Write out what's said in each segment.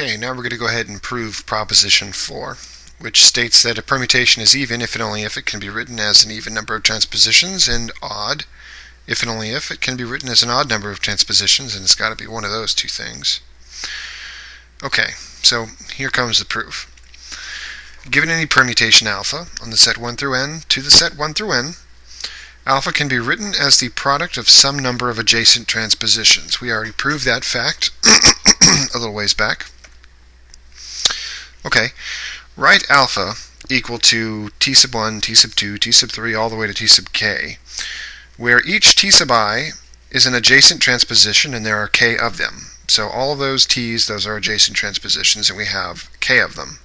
Okay, now we're going to go ahead and prove proposition 4, which states that a permutation is even if and only if it can be written as an even number of transpositions, and odd if and only if it can be written as an odd number of transpositions, and it's got to be one of those two things. Okay, so here comes the proof. Given any permutation alpha on the set 1 through n to the set 1 through n, alpha can be written as the product of some number of adjacent transpositions. We already proved that fact a little ways back. Okay, write alpha equal to t sub 1, t sub 2, t sub 3, all the way to t sub k, where each t sub I is an adjacent transposition and there are k of them. So all of those t's, those are adjacent transpositions, and we have k of them.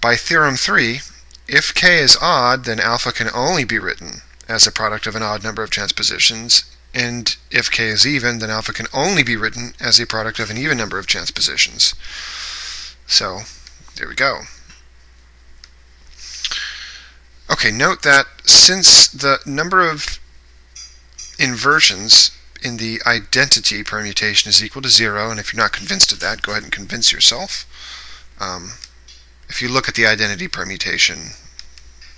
By theorem 3, if k is odd, then alpha can only be written as a product of an odd number of transpositions, and if k is even, then alpha can only be written as a product of an even number of transpositions. So, there we go. Okay, note that since the number of inversions in the identity permutation is equal to 0, and if you're not convinced of that, go ahead and convince yourself. If you look at the identity permutation,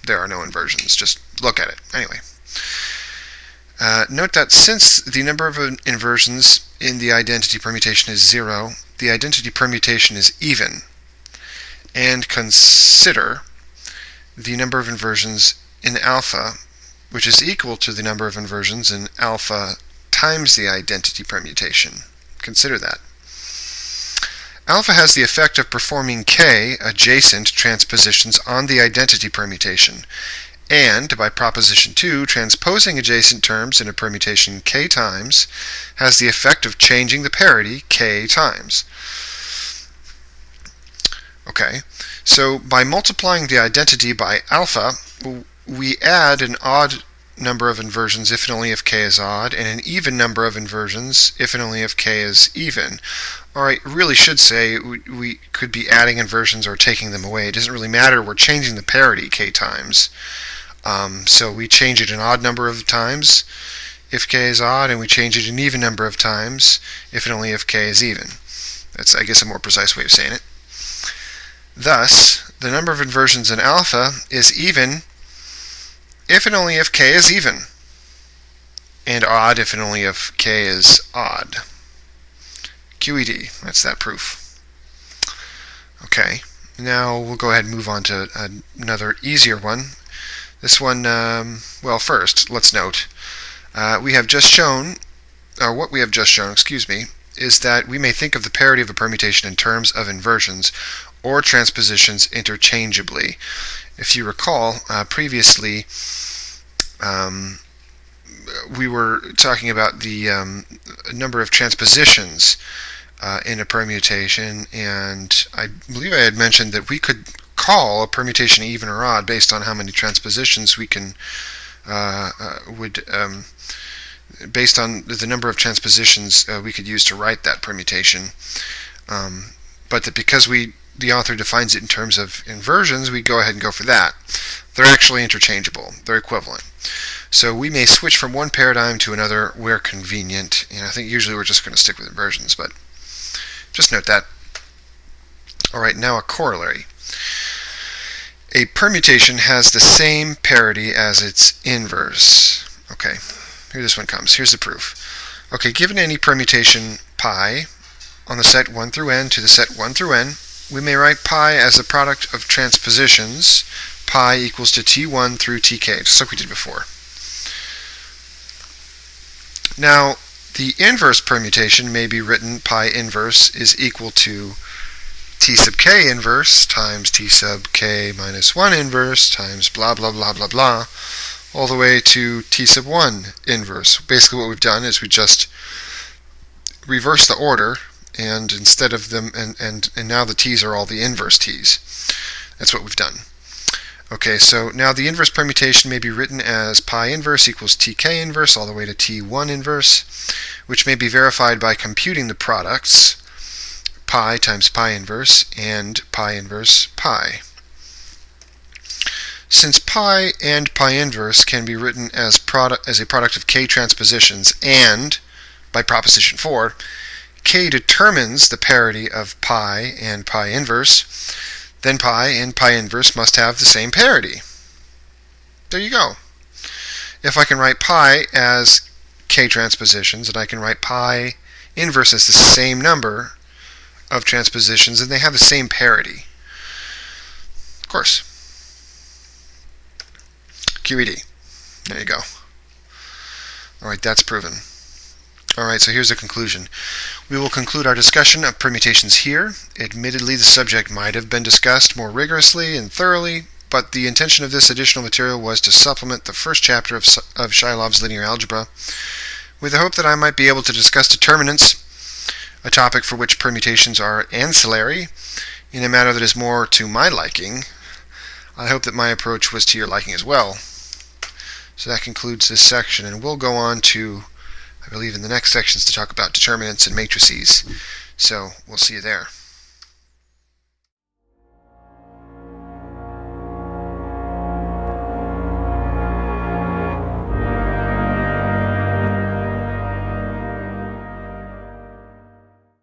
there are no inversions. Just look at it. Anyway. Note that since the number of inversions in the identity permutation is 0, the identity permutation is even. And consider the number of inversions in alpha, which is equal to the number of inversions in alpha times the identity permutation. Consider that. Alpha has the effect of performing k adjacent transpositions on the identity permutation, and by proposition 2, transposing adjacent terms in a permutation k times has the effect of changing the parity k times. Okay, so by multiplying the identity by alpha, we add an odd number of inversions if and only if k is odd, and an even number of inversions if and only if k is even. Or I really should say we could be adding inversions or taking them away. It doesn't really matter. We're changing the parity k times. So we change it an odd number of times if k is odd, and we change it an even number of times if and only if k is even. That's, I guess, a more precise way of saying it. Thus, the number of inversions in alpha is even if and only if k is even, and odd if and only if k is odd. QED, that's that proof. Okay, now we'll go ahead and move on to another easier one. This one, well, first, let's note, we have just shown, or what we have just shown, excuse me, is that we may think of the parity of a permutation in terms of inversions or transpositions interchangeably. If you recall, previously, we were talking about the number of transpositions in a permutation, and I believe I had mentioned that we could call a permutation even or odd based on how many transpositions we can based on the number of transpositions we could use to write that permutation, but that because the author defines it in terms of inversions, we go ahead and go for that. They're actually interchangeable. They're equivalent. So we may switch from one paradigm to another where convenient, and I think usually we're just going to stick with inversions, but just note that. Alright, now a corollary. A permutation has the same parity as its inverse. Okay, here this one comes. Here's the proof. Okay, given any permutation pi on the set 1 through n to the set 1 through n, we may write pi as the product of transpositions, pi equals to t1 through tk, just like we did before. Now, the inverse permutation may be written pi inverse is equal to t sub k inverse times t sub k minus 1 inverse times blah blah blah blah blah, all the way to t sub 1 inverse. Basically what we've done is we just reverse the order, and instead of them, and now the t's are all the inverse t's. That's what we've done. Okay, so now the inverse permutation may be written as pi inverse equals tk inverse all the way to t1 inverse, which may be verified by computing the products pi times pi inverse and pi inverse pi. Since pi and pi inverse can be written as a product of k transpositions, and by proposition 4, K determines the parity of pi and pi inverse, then pi and pi inverse must have the same parity. There you go. If I can write pi as K transpositions, and I can write pi inverse as the same number of transpositions, and they have the same parity. Of course. QED. There you go. Alright, that's proven. Alright, so here's the conclusion. We will conclude our discussion of permutations here. Admittedly, the subject might have been discussed more rigorously and thoroughly, but the intention of this additional material was to supplement the first chapter of Ch0's linear algebra, with the hope that I might be able to discuss determinants, a topic for which permutations are ancillary, in a manner that is more to my liking. I hope that my approach was to your liking as well. So that concludes this section, and we'll go on to, I believe, in the next sections to talk about determinants and matrices. So we'll see you there.